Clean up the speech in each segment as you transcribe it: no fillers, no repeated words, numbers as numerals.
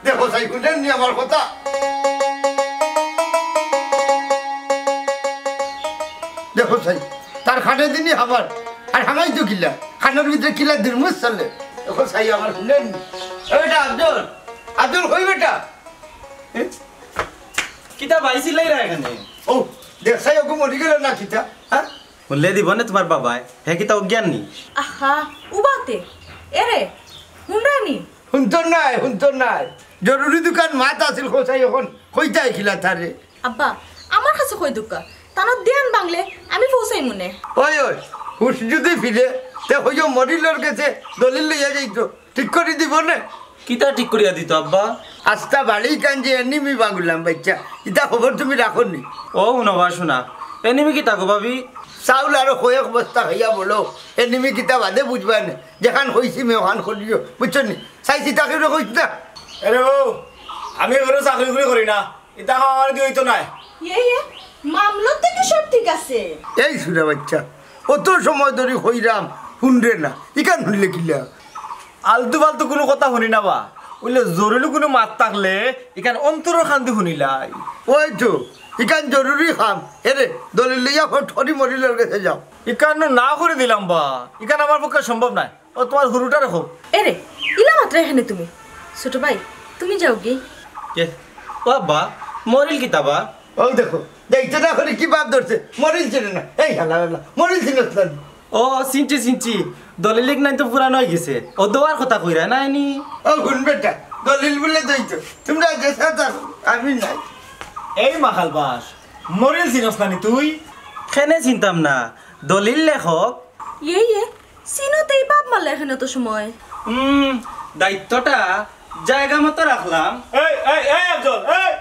দেখো সাই শুনেন নি আমার কথা দেখো সাই তার খানে দিনই খাবার আর হামাই তো কিলা খানের ভিতরে কিলা দিনমুস চলে দেখো সাই আমার শুনেন বেটা আব্দুল আব্দুল কই বেটা কিতা বাইছিলাই রা এখানে ও দেখ সাই ওকে মরি গেল না কিতা হ্যাঁ বললে দিব না তোমার বাবাই হে কিতা অজ্ঞান নি আহা উবাতে এরে হুনরানি হুনতর নাই জরুরি দোকান মাত আছিল খোসাই এখন কইতাই খিলা তারে আব্বা আমার কাছে কই দুকা তানো দেন বাংলে আমি পৌঁছাই মনে ওই হুশ যদি ফিরে তে হইও মরিলর গেছে দলিল লইয়া যাইতো ঠিক করে দিব না কিতা ঠিক করিয়া দিত আব্বা আস্তা বাড়ি কান যে এনিমি বাগুলাম বাচ্চা ইতা খবর তুমি রাখো নি ও নবা শোনা এনিমি কিতা গো ভাবি চাউল আর কয়েক বস্তা খাইয়া বলো এনিমি কিতা বাদে বুঝবা না যেখান হইছি মে ওখান করিও বুঝছো নি চাইছি তাকে কইছ না আরে ও আমি ঘরে চাকরি করি না এটা আমার কি হইতো নাই ইয়ে মামলা থেকে সব ঠিক আছে এই সুরা বাচ্চা কত সময় ধরে হইরাম শুনরে না ইকান শুনলে কিলা আলতু ফালতু কোনো কথা শুনি না বা বললে জরুরি কোনো মাত থাকলে এখান অন্তরের শান্তি শুনিলাই ওই তো ইকান জরুরি খাম এরে দলিল লইয়া ঠরি মরিলের কাছে যাও ইকান না করে দিলাম বা ইকান আমার পক্ষে সম্ভব নাই ও তোমার হুরুটা রাখো এরে ইলা মাত্র এখানে তুমি ছোট ভাই তুমি যাও গে কে ও আব্বা মরিল কিতা বা ও দেখো দেখতে না করে কি বাপ ধরছে মরিল চিনে না এই হালা হালা মরিল চিনে না ও চিনছি দলিলিক নাই তো পুরানো হয়ে গেছে ও দোয়ার কথা কইরা নাই নি ও গুণ বেটা দলিল বলে দইতো তোমরা যেসা থাকো আমি নাই এই মাখাল বাস মরিল চিনস নানি তুই খেনে চিনতাম না দলিল লেখক ইয়ে সিনোতেই বাপ মারলে এখানে তো সময় দায়িত্বটা জায়গা মতো রাখলাম এই এই এই আফজল এই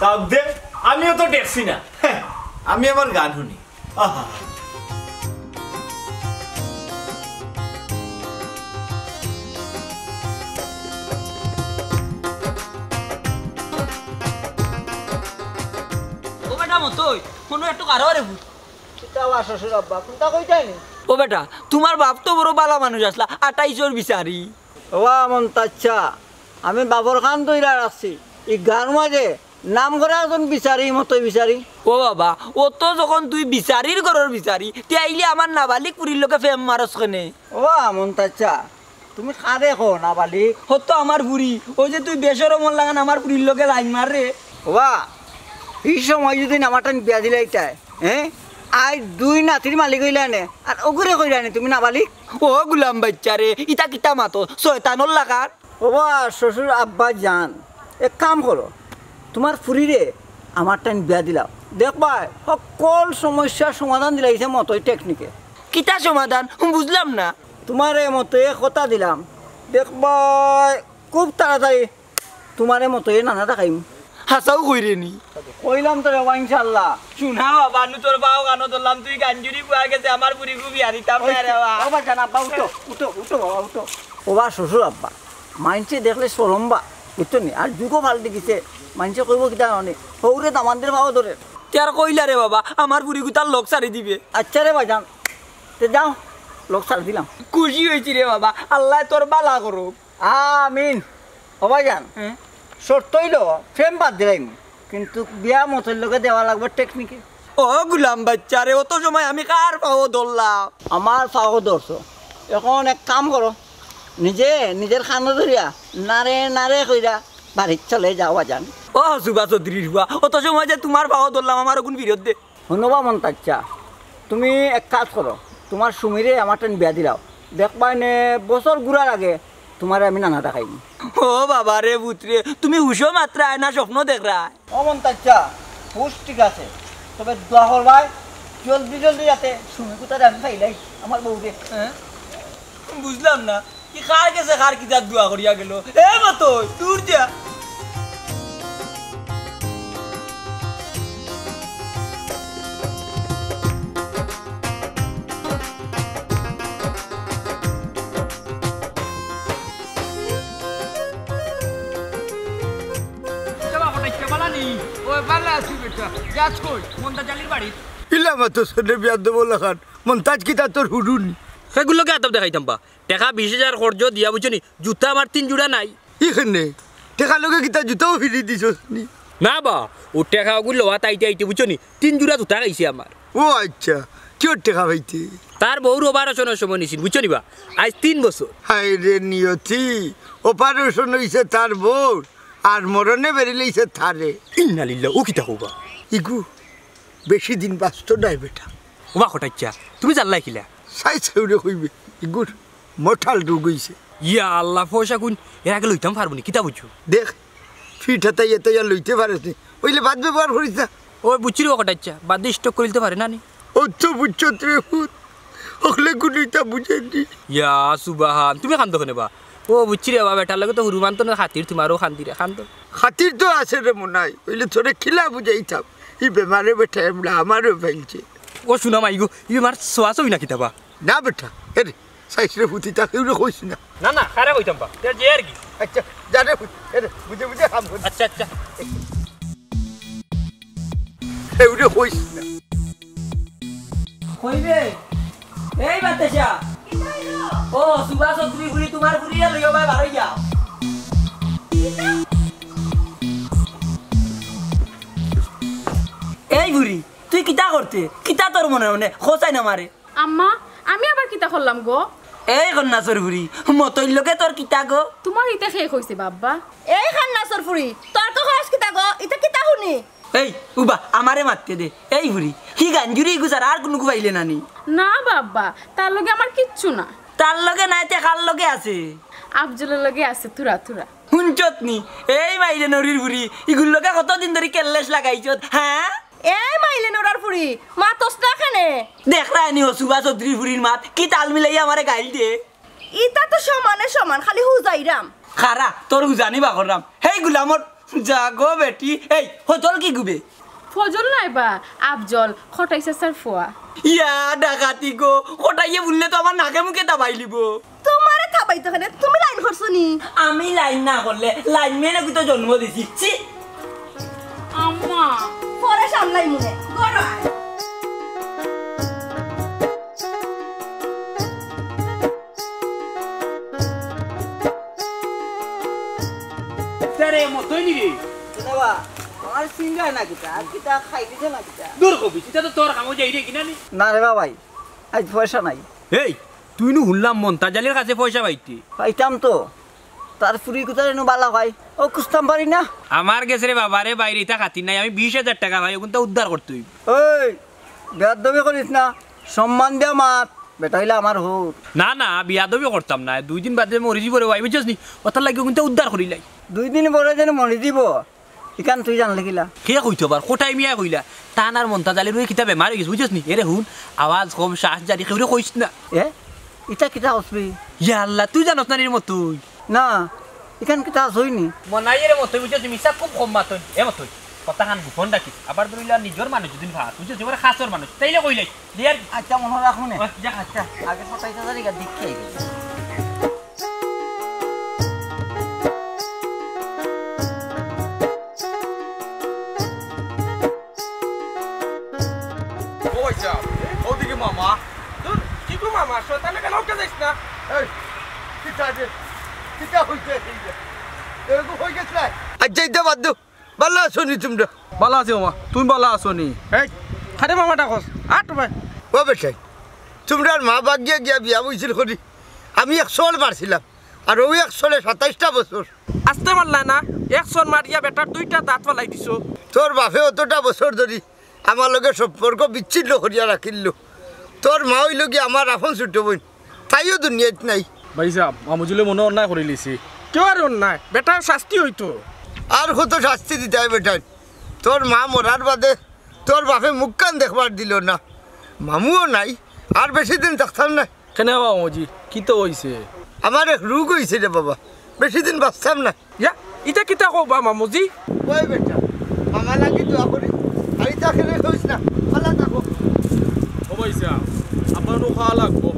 তাও দে আমিও তো দেখছি না আমি আমার গান শুনি আহা ও বেটা তোমার বাপ তো বড় বালা মানুষ আসলা 28 বিচারি ও মন্তাচ্ছা আমি বাবর খান তৈরা রাখছি এই গান মাঝে নাম করা একজন বিচারি মতোই বিচারি ও বাবা ও তো যখন তুই বিচারির ঘরের বিচারি তে আইলে আমার নাবালিক পুরীর লোকে ফেম মারস কেনে ও মন্তাচ্ছা তুমি খারে খো নাবালিক হতো আমার বুড়ি ও যে তুই বেসর মন লাগান আমার পুরীর লোকে লাইন মার রে ওবা এই সময় যদি নামাটা বিয়া দিলে এইটাই হ্যাঁ আই দুই নাতির মালিক হইলা নে আর ওগুরে কইলা নে তুমি নাবালিক ও গুলাম বাচ্চা রে ইটা কিতা মাতো শয়তানর লাগার ওবা শ্বশুর আব্বা জান এক কাম করো তোমার ফুরিরে আমার টাইম বিয়া দিলাও দেখবা সকল সমস্যার সমাধান দিলাইছে মতোই টেকনিকে কিতা সমাধান বুঝলাম না তোমার মতো কথা দিলাম দেখবা খুব তাড়াতাড়ি তোমার মতো নানা দেখাইম হাসাও কইরে নি কইলাম তো রেবা ইনশাআল্লাহ শুনা বাবা নু তোর বাও গানো ধরলাম তুই গাঞ্জুরি বুয়া গেছে আমার পুরি খুবই হারিতাম না রে বাবা বাবা জান আব্বা উঠো উঠো উঠো বাবা উঠো ওবা শ্বশুর আব্বা মাইনছে দেখলে সরম্বা বুঝছো নি আর যুগও ভাল দেখিছে মাইনছে কইব কিতা অনেক সৌরে দামানদের ভাও ধরে তেয়ার কইলা রে বাবা আমার পুরি গুতার লোক সারি দিবে আচ্ছা রে বাজান তে যাও লোক সার দিলাম খুশি হয়েছি রে বাবা আল্লাহ তোর বালা করুক আমিন ও ভাইজান শর্তই লো ফ্রেম বাদ দিলাম কিন্তু বিয়া মতের লোকে দেওয়া লাগবে টেকনিকে ও গুলাম বাচ্চা রে অত সময় আমি কার পাও ধরলাম আমার পাও ধরছো এখন এক কাম করো নিজে নিজের খানা ধরিয়া নারে নারে কইরা বাড়ির চলে যাওয়া যান ও সুবা চৌধুরীর বুয়া অত সময় যে তোমার পাও ধরলাম আমার কোন বিরোধ দে শুনবা মন্তাচ্ছা তুমি এক কাজ করো তোমার সুমিরে আমার টাইম বিয়া দিলাও দেখবাই নে বছর ঘুরার আগে তোমার আমি নানা দেখাইম ও বাবা রে বুতরে তুমি হুশো মাত্রা না স্বপ্ন দেখরা ও মন্তাচ্ছা হুশ ঠিক আছে তবে দোয়া করবাই জলদি জলদি যাতে সুমি কোথায় আমি পাইলাই আমার বউকে বুঝলাম না কি খার গেছে খার কি যার দোয়া করিয়া গেল এ মতো দূর যা বেটা যাচ কই মন্তা জালির বাড়ি ইলা মাতো সনে বিয়া দেব লাগান মন্তাজ কিতা তোর হুডুনি সেগুলোকে আদব দেখাইতাম বা টাকা 20,000 খরচ দিয়া বুঝছনি জুতা আমার 3 জোড়া নাই এখানে টেকা লগে কিতা জুতাও ফিরি দিছস নি না বা ও টাকা ওগুলো তাইতে আইতে বুঝছনি 3 জোড়া জুতা খাইছে আমার ও আচ্ছা কিয় টেকা পাইতে তার বউর অপারেশনের সময় নিছিল বুঝছনি বা আজ 3 বছর হাই রে নিয়তি অপারেশন হইছে তার বোর আর মরণে বেরিলেইছে থারে ইন্নালিল্লাহ ও কিতা হবা ইগু বেশি দিন বাঁচত নাই বেটা ওবা খটাইছা তুমি জানলাই কিলা চাই চাউরে কইবে ইগুর মঠাল রোগ হইছে ইয়া আল্লাহ পয়সা কোন এর আগে লইতাম পারবো নি কিতা বুঝছো দেখ ফিট হাতাই এতাইয়া লইতে পারিস নি ওইলে বাদ ব্যবহার করিস না ওই বুঝছি ও খটাইছা বাদ দিয়ে স্টক করিতে পারে না নি ও তো বুঝছো রে হুত ওখলে গুনিটা বুঝেনি ইয়া সুবাহান তুমি খান দোকানে বা ও বুঝছি রে বা বেটার লাগে তো হুরুমান তো না খাতির তোমারও খান্তি রে খান তো খাতির তো আছে রে মনাই ওইলে তোরে খিলা বুঝাইতাম ই বেমারে বেটা এমলা আমারও ভাইছে ও শুনা মাইগো ই মার সোয়া ছবি না কিতাবা না বেটা এরে সাইসরে হুতি তাকে ওরে কইস না না না খারাপ হইতাম বা যে আর কি আচ্ছা জানে এরে বুঝে বুঝে কাম কর আচ্ছা আচ্ছা ওরে কইস না কইবে এই বাতেশা ও সুভাষ তুমি বুড়ি তোমার বুড়িয়া লইও ভাই বারই যাও এই বুড়ি তুই কিতা করতে কিতা তোর মনে মনে খোঁচাই না মারে আম্মা আমি আবার কিতা করলাম গো এই কন্যাচর বুড়ি মতৈল্যকে তোর কিতা গো তোমার ইটা শেষ হয়েছে বাব্বা এই খান্নাসর ফুরি তোর তো খরচ কিতা গো এটা কিতা শুনি এই উবা আমারে মারতে দে এই বুড়ি কি গাঞ্জুরি গুজার আর কোনো পাইলে নানি না বাব্বা তার লগে আমার কিচ্ছু না তার লগে নাই তে কার লগে আছে আফজলের লগে আছে তুরা তুরা শুনছত নি এই মাইলে নরির বুড়ি ইগুর লগে কতদিন ধরে কেল্লেস লাগাইছত হ্যাঁ এই মাইলে নড়ার ফুরি মা তোসটা খানে দেখ রানি ও সুভাষ চৌধুরীর বুড়ির মাত কি তাল মিলাই আমারে গাইল দে ইটা তো সমানে সমান খালি হুজাইরাম খারা তোর উজানি বা করলাম হেই গুলামর জাগো বেটি এই হতল কি গুবে ফজল নাই বা আফজল খটাইছে স্যার ফোয়া ইয়া ডাকাতি গো কোটাইয়ে বললে তো আমার নাকে মুখে দাবাই লিব তোমারে থাবাইতে খানে তুমি লাইন করছো নি আমি লাইন না করলে লাইন মেনে তো জন্ম দিছি ছি আম্মা পরে সামলাই মনে গড়াই স্যার এ মতই নি রে বাবা আমার সিঙ্গা না কিতা আর কিতা খাই দিছে না কিতা দূর কবি এটা তো তোর কামো যাই রে কিনা নি না রে বাবাই আজ পয়সা নাই এই তুই নু হুনলাম মন্তাজালের কাছে পয়সা পাইতি পাইতাম তো তার ফুরি কোথায় নো বালা ভাই ও কুস্তাম পারি না আমার গেছে রে বাবা রে বাইরে ইটা খাতির নাই আমি 20,000 টাকা ভাই ওগুনটা উদ্ধার করতে হইব ওই বেয়াদবি করিস না সম্মান দিয়া মাত বেটা হইলে আমার হোক না না বিয়াদবি করতাম না 2 দিন বাদে মরি যাবো রে ভাই বুঝছিস নি ওটার লাগে ওগুনটা উদ্ধার করিলাই 2 দিন পরে যেন মরি দিব ইকান তুই জানলে কিলা কে কইতো বার কোটাই মিয়া কইলা তানার মন্তাজালের ওই কিতাবে মারি গেছ বুঝছিস নি এরে হুন আওয়াজ কম শ্বাস জারি কেউরে কইছ না এ ইটা কিতা হসবি ইয়া আল্লাহ তুই জানোস না এর মতই না ইকান কিতা হইনি মনাইয়ের মতই বুঝছিস মিছা খুব কম মাতই এ মতই কথা খান গোপন ডাকিস আবার ধরিলা নিজর মানুষ যদি ভাত বুঝছিস এবারে খাসর মানুষ তাইলে কইলাই দিয়ার আচ্ছা মনে রাখুন যা আচ্ছা আগে 27,000 টাকা দিকে ওদিকে মামা তোর কি গো মামা শয়তানে কেন উঠে যাইস না এই কিতা যে কিতা হইছে এরকম হই গেছে আচ্ছা ইটা বাদ দাও ভালো আছো নি তোমরা ভালো আছে মামা তুমি ভালো আছো নি এই খারে মামাটা কস আট ভাই ও বেটাই তোমরা মা বাগিয়া গিয়া বিয়া বইছিল করি আমি 100 মারছিলাম আর ওই 100 27টা বছর আসতে মারলা না 100 মারিয়া বেটার 2টা দাঁত ফালাই দিছো তোর বাপে অতটা বছর ধরি আমার লগে সম্পর্ক বিচ্ছিন্ন করিয়া রাখিল তোর মা হইল কি আমার আপন ছোট বোন তাইও দুনিয়াত নাই ভাই সাহেব মামুজুলে মনে অন্যায় করে লিছি কেউ আর অন্যায় বেটার শাস্তি হইতো আর কত শাস্তি দিতে হয় বেটাই তোর মা মরার বাদে তোর বাপে মুখ কান দেখবার দিল না মামুও নাই আর বেশি দিন থাকতাম না কেন মামুজি কি তো হইছে আমার এক রোগ হয়েছে রে বাবা বেশি দিন বাঁচতাম না ইয়া ইটা কিতা কবা মামুজি ওই বেটা মামা লাগি দোয়া করি আর ইটা খেলে হইস না ভালো থাকো ও ভাই সাহেব আপনারও খাওয়া লাগবো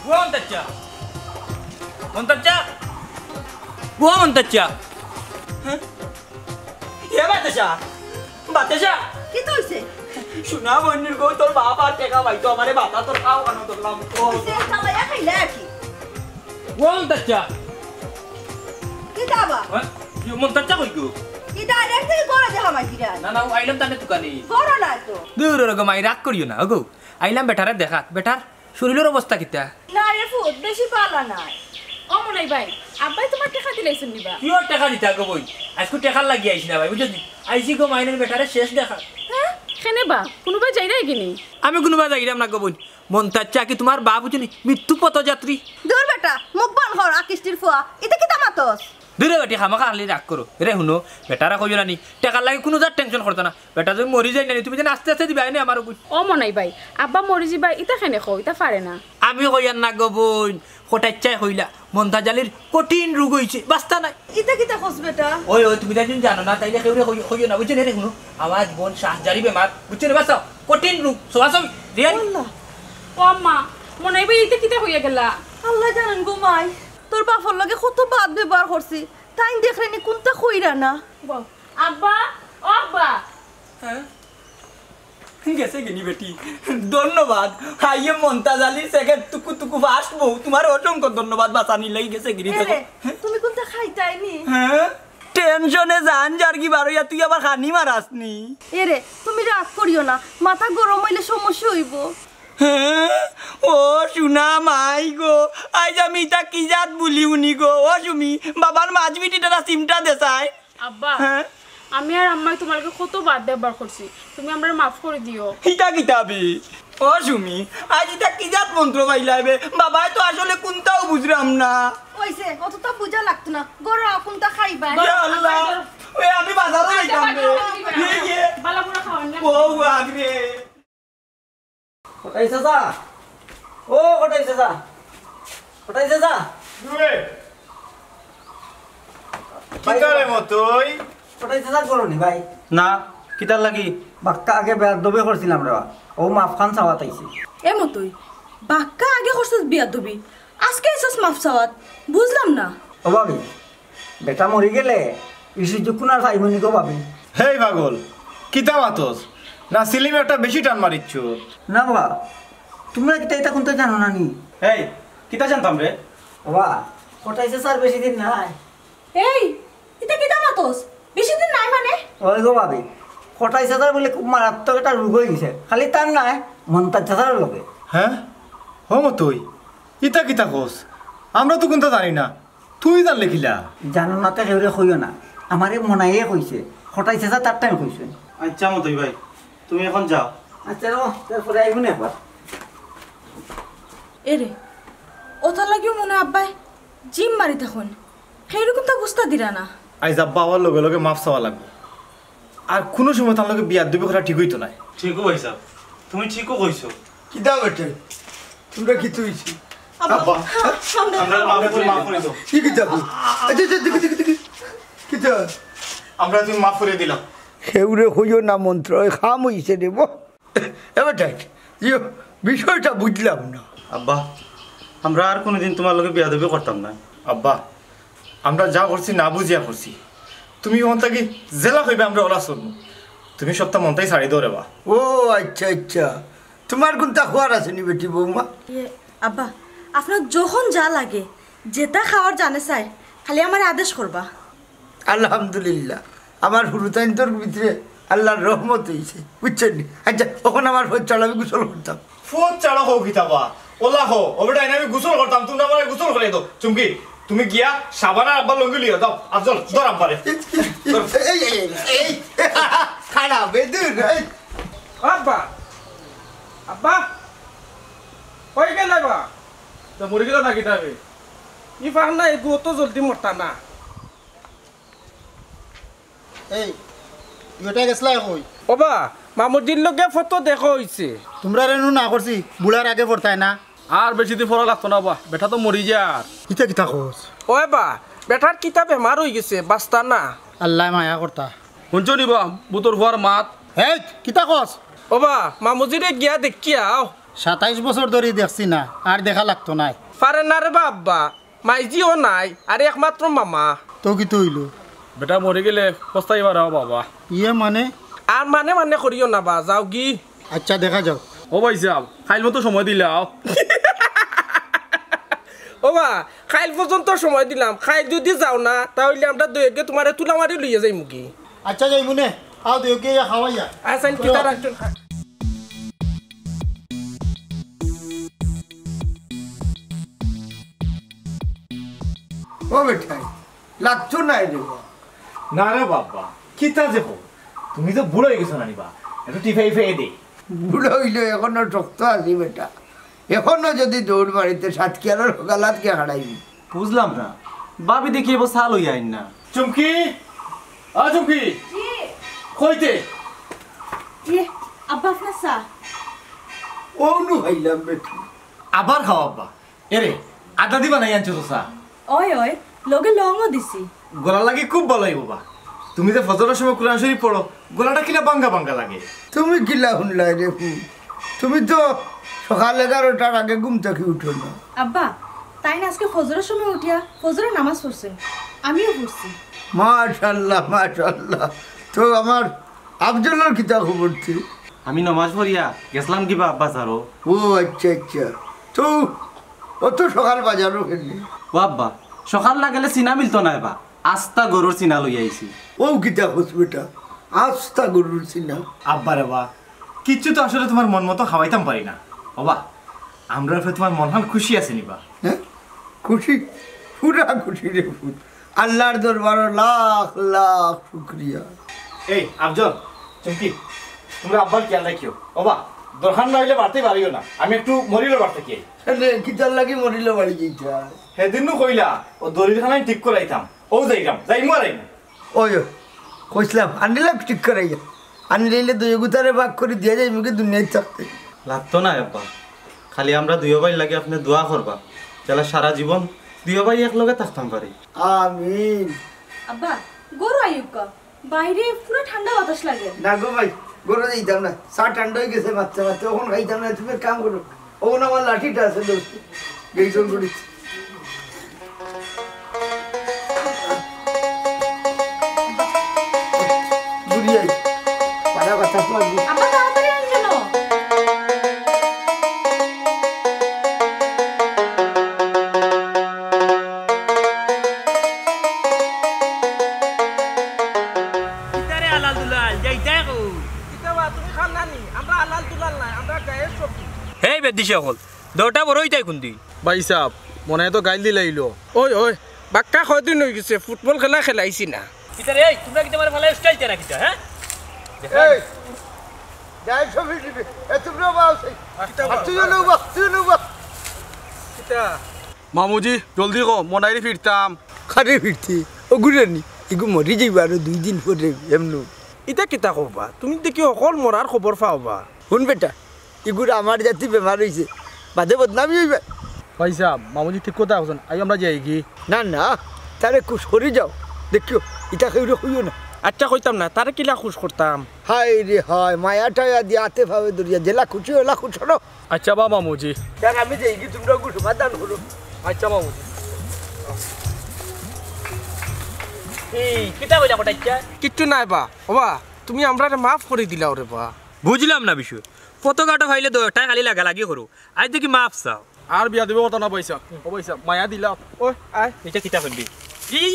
কোন দচ্চা ও ও মন্তাচ্চা এ বাতেশা বাতেশা কি তো হইছে শোনা বন্যুর গো তোর বাপ আর টেকা পাইতো আমারে বাতা তোর খাও কেন ধরলাম সে খালাইয়া খাইলা কি ও মন্তাচ্চা কি দাবা মন্তাচ্চা কই গো কি ডাইরেক্ট থেকে করে দে হামাই দিরা না না আইলাম তানে দোকানে করো না তো দূর রকম আই রাগ করিও না ওগো আইলাম বেটারে দেখাত বেটার শরীরের অবস্থা কিতা না রে ফুট বেশি পালা না ও মনাই ভাই আব্বাই তোমার টাকা দিলাইছেন নিবা কিয় টাকা দিতা গো বই আজকে টাকা লাগি আইছি না ভাই বুঝলি আইছি গো মাইনের বেটারে শেষ দেখা হ্যাঁ কেনে বা কোনোবাই যাই নাই কিনি আমি কোনোবা যাইলাম না গো বই মন্তাচ্চা কি তোমার বা বুঝনি মৃত্যু পথযাত্রী দূর বেটা মুখ বন কর আকিস্তির ফুয়া এটা কি তামাতস দূরে বেটি খামাখা খালি রাগ করো রে শুনো বেটারা কইও নানি টাকার লাগে কোনো যার টেনশন করতো না বেটা যদি মরি যায় নানি তুমি যেন আস্তে আস্তে দিবা এনে আমার ও মনাই ভাই আব্বা মরি যাবা ইটা কেনে খো ইটা পারে না আমি কইয়ার না গো বোন হঠাৎ হইলা মন্তাজালির কঠিন রোগ হইছে বাস্তা নাই এটা কি তা খস বেটা ওই ওই তুমি তাই জানো না তাইলে কেউ কইও না বুঝছো রে শুনো আমার বোন শাহজারি বেমার বুঝছো রে বাসাও কঠিন রোগ সবাসব রিয়াল ও মা মনাই ভাই ইটা কিটা হইয়া গেলা আল্লাহ জানেন গো মাই তোর বাপর লগে কত বাদ ব্যবহার করছি তাই দেখলেনি কোনটা কইরা না আব্বা ও আব্বা গেছে গিনি বেটি ধন্যবাদ হাইয়ে মন্তাজালি সেকেন্ড টুকু টুকু ফাস্ট বউ তোমার অসংখ্য ধন্যবাদ বাঁচানি লাগি গেছে গিনি এরে তুমি কোনটা খাইতাইনি হ্যাঁ টেনশনে জান যার কি বারইয়া তুই আবার খানি মারাসনি এরে তুমি রাগ করিও না মাথা গরম হইলে সমস্যা হইব হ্যাঁ ও শুনা মাই গো আজ আমি ইটা কি জাত বলি উনি গো ও সুমি বাবার মাছ বিটিটা সিমটা দেসাই আব্বা হ্যাঁ আমি আর আম্মাই তোমাকে কত বাদ ব্যবহার করছি তুমি আমরা মাফ করে দিও ইটা কিতাবি ও সুমি আজ ইটা কি জাত মন্ত্র পাইলাইবে বাবাই তো আসলে কোনটাও বুঝলাম না ওইছে অতটা বুঝা লাগতো না গরম কোনটা খাইবা ইয়া আল্লাহ ওই আমি বাজারে যাইতাম রে ইয়ে বালা পুরা খাওয়ান না ও আগরে কোটাই চাচা ও কোটাই চাচা কোটাই চাচা দুয়ে কিতারে মতই কোটাই চাচা করনি ভাই না কিতার লাগি বাক্কা আগে বেদবে করছিলাম রে ও মাফ খান চাওয়াত আইছি এ মতই বাক্কা আগে করছিস বিয়া দবি আজকে এসেস মাফ চাওয়াত বুঝলাম না ও ভাবি বেটা মরি গেলে ইসি যুকুনার ভাইমনি গো ভাবি হেই পাগল কিতা মাতস না সিলিম একটা বেশি টান মারিচ্ছ না বাবা তোমরা কিতা এটা কোনটা জানো না নি এই কিতা জানতাম রে বাবা কোটাই চাচার বেশি দিন নাই এই এটা কি দামাতস বেশি দিন নাই মানে ওই গো ভাবি কোটাই চাচার বলে খুব মারাত্মক একটা রোগ হয়ে গেছে খালি তার নাই মন্তার চাচার লগে হ্যাঁ ও মতই ইতা কিতা কস আমরা তো কোনটা জানি না তুই জান লেখিলা জানো না তো সেউরে কইও না আমারে মনাইয়ে কইছে কোটাই চাচা তার টাইম কইছে আচ্ছা মতই ভাই তুমি এখন যাও আচ্ছা রো তারপরে আইব না একবার এরে ওটা লাগিও মনে আব্বাই জিম মারি তখন সেইরকম তো বুঝতে দিরা না আইজ আব্বা আমার লগে লগে মাফ চাওয়া লাগবে আর কোনো সময় তার লগে বিয়ার দুবি কথা ঠিক হইতো নাই ঠিকও হইছা তুমি ঠিকও কইছো কিতা বেটে তোমরা কি তুইছি আব্বা আমরা মাফ করে দাও কি কিতা আচ্ছা আচ্ছা দেখি দেখি দেখি কিতা আমরা তুমি মাফ করে দিলাম সেউরে হইও না মন্ত্র খাম হইছে দেব এবার তাই বিষয়টা বুঝলাম না আব্বা আমরা আর কোনোদিন তোমার লগে বিয়া দেবে করতাম না আব্বা আমরা যা করছি না বুঝিয়া করছি তুমি মনটাকে জেলা হইবে আমরা ওলা শুনবো তুমি সপ্তাহ মনটাই ছাড়ি দৌড়ে বা ও আচ্ছা আচ্ছা তোমার কোনটা খোয়ার আছে নি বেটি বৌমা আব্বা আপনার যখন যা লাগে যেটা খাওয়ার জানে চাই খালি আমার আদেশ করবা আলহামদুলিল্লাহ আমার হুরুতাইন্তর ভিতরে আল্লাহর রহমত হয়েছে বুঝছেন আচ্ছা তখন আমার ফোন চালাবি গোসল করতাম ফোন চাড়া হোক কিতাবা ওলা হো ওবেটা আমি গোসল করতাম তুমি আমার গোসল করে দাও চুমকি তুমি গিয়া সাবানা আব্বা লঙ্গি লিও দাও আফজল ধর আব্বারে এই খারাপ বেদুর আব্বা আব্বা কই গেল বা তো মরে গেল নাকি তাবে ই ফার না এগু তো জলদি মরতা না এই তুই গেছলা কই ওবা মামুদির লগে ফটো দেখো হইছে তোমরা রেনু না করছি বুলার আগে পড়তাই না আর বেশি দিন পড়া লাগতো না বা বেটা তো মরি যার কিতা কিতা কস ওই বা বেটার কিতা বেমার হয়ে গেছে বাস্তা না আল্লাহ মায়া করতা শুনছো নিবা বুতর হওয়ার মাত এই কিতা কস ওবা মামুজিরে গিয়া দেখি আও 27 বছর ধরে দেখছি না আর দেখা লাগতো নাই পারে না রে বা আব্বা মাইজিও নাই আর একমাত্র মামা তো কি তো হইল বেটা মরে গেলে পস্তাইবার বাবা ইয়ে মানে আর মানে করিও না বা যাও কি আচ্ছা দেখা যাও ও ভাই সাহেব খাইল মতো সময় দিলাও ও বা খাইল পর্যন্ত সময় দিলাম খাই যদি যাও না তাহলে আমরা দুইকে তোমার তুলা মারি লইয়া যাই মুখি আচ্ছা যাই মনে আও দেওকে খাওয়াইয়া আসাইন কিতা রাখছেন ও বেটাই লাগছো না রে না রে বাবা কিতা যে হো তুমি তো বুড়ো হয়ে গেছো নানিবা একটু টিফাই ফেয়ে দে বুড়ো হইলে এখনো শক্ত আছি বেটা এখনো যদি দৌড় মারিতে সাতকিয়ার গালাত কে হারাইবি বুঝলাম না বাবি দেখি এবার সাল হইয়া আইন না চুমকি চুমকি কইতে ইয়ে আব্বা আপনার চা ও নু হইলাম বেটি আবার খাও আব্বা এরে আদা দিবা নাই আনছো তো সা ওই ওই লগে লংও দিছি গলা লাগে খুব ভালো হয় বাবা তুমি যে ফজরের সময় কোরআন শরীফ পড়ো গলাটা কিনা বাঙ্গা বাঙ্গা লাগে তুমি কিলা শুনলাই রে তুমি তো সকাল 11টার আগে ঘুম থেকে উঠো না আব্বা তাই না আজকে ফজরের সময় উঠিয়া ফজরের নামাজ পড়ছে আমিও পড়ছি মাশাআল্লাহ মাশাআল্লাহ তো আমার আফজলের কিতা খবর ছিল আমি নমাজ পড়িয়া গেছলাম কিবা আব্বা সারো ও আচ্ছা আচ্ছা তো অত সকাল বাজারও খেললি ও আব্বা সকাল না গেলে চিনা মিলতো না এবার আস্তা গরুর চিনা লই আইছি ও কিতা খুশ বেটা আস্তা গরুর চিনা আব্বা রে বা কিচ্ছু তো আসলে তোমার মন মতো খাওয়াইতাম পারি না বাবা আমরা তোমার মন হাল খুশি আছে নিবা হ্যাঁ খুশি পুরা খুশি রে ফুট আল্লাহর দরবারে লাখ লাখ শুকরিয়া এই আফজল চুমকি তোমরা আব্বার খেয়াল রাখিও বাবা দরকার না হইলে বাড়তে পারিও না আমি একটু মরিল বাড়তে কি কিতার লাগি মরিল বাড়ি যেটা সেদিনও কইলা ও দলিলখানায় ঠিক করাইতাম ও যাইতাম যাইমু আর আইমু ওই কইসলাম আনিলাম ঠিক করাইয়া আনলে দুই গুতারে ভাগ করে দিয়ে যাই মুখে দুনিয়ায় থাকতে লাগতো না আব্বা খালি আমরা দুই ভাই লাগে আপনি দোয়া করবা তাহলে সারা জীবন দুই ভাই একলগে থাকতাম পারি আমিন আব্বা গরু আইউকা বাইরে পুরো ঠান্ডা বাতাস লাগে না গো ভাই গরু দিতাম না চা ঠান্ডা হয়ে গেছে মারতে মারতে ওখানে খাইতাম না তুমি এক কাম করো ওখানে আমার লাঠিটা আছে দোস্ত গেইটন করেছি বুড়িয়াই পাড়া কথা লাগবে আব্বা তাড়াতাড়ি আইন কেন কিতারে আলাল দুলাল যাইতা কো কিতা বা তুমি খান নানি আমরা আলাল তুলাল নাই আমরা গায়ের সবজি হেই বেদিশে হল দোটা বড়ই তাই কুন্দি ভাই সাহেব মনে তো গাইল দিলাইলো ওই বাক্কা কয়দিন হয়ে গেছে ফুটবল খেলা খেলাইছি না কিতারে এই তোমরা কি তোমার ভালো স্টাইল তেরা কিতা হ্যাঁ এই যাই ছবি দিবে এ তোমরা বাস তুই নেবা তুই নেবা কিতা মামুজি জলদি কো মনাইরে ফিরতাম খারে ফিরতি ও গুড়ানি এগু মরি যাইবা আর 2 দিন পরে এমনু ইতা কিতা কবা তুমি দেখি অকল মরার খবর পাওবা শুন বেটা এগুলো আমার জাতি বেমার হয়েছে বাদে বদনামি হইবে ভাই সাহেব মামুজি ঠিক কথা আছেন আই আমরা যাই কি না না তারে সরে যাও দেখিও ইটা খেয়ে হইও না আচ্ছা কইতাম না তারে কিলা খুশ করতাম হাই রে হাই মায়া টায়া দিয়ে আতে ভাবে দরিয়া জেলা খুশি হলা খুশ হলো আচ্ছা বা মামুজি দেখ আমি যাই কি তোমরা একটু সমাধান করো আচ্ছা মামুজি এই কিতা কইলা কটাইছা কিচ্ছু নাই বা ওবা তুমি আমরা মাফ করে দিলাও রে বা বুঝলাম না বিষয় পতাকাটা খাইলে দোটা খালি লাগা লাগি করো আজ দেখি মাপ চাও আর বিয়া দিব কথা না পয়সা ও পয়সা মায়া দিলাও ওই আয় এটা কিতা করবি এই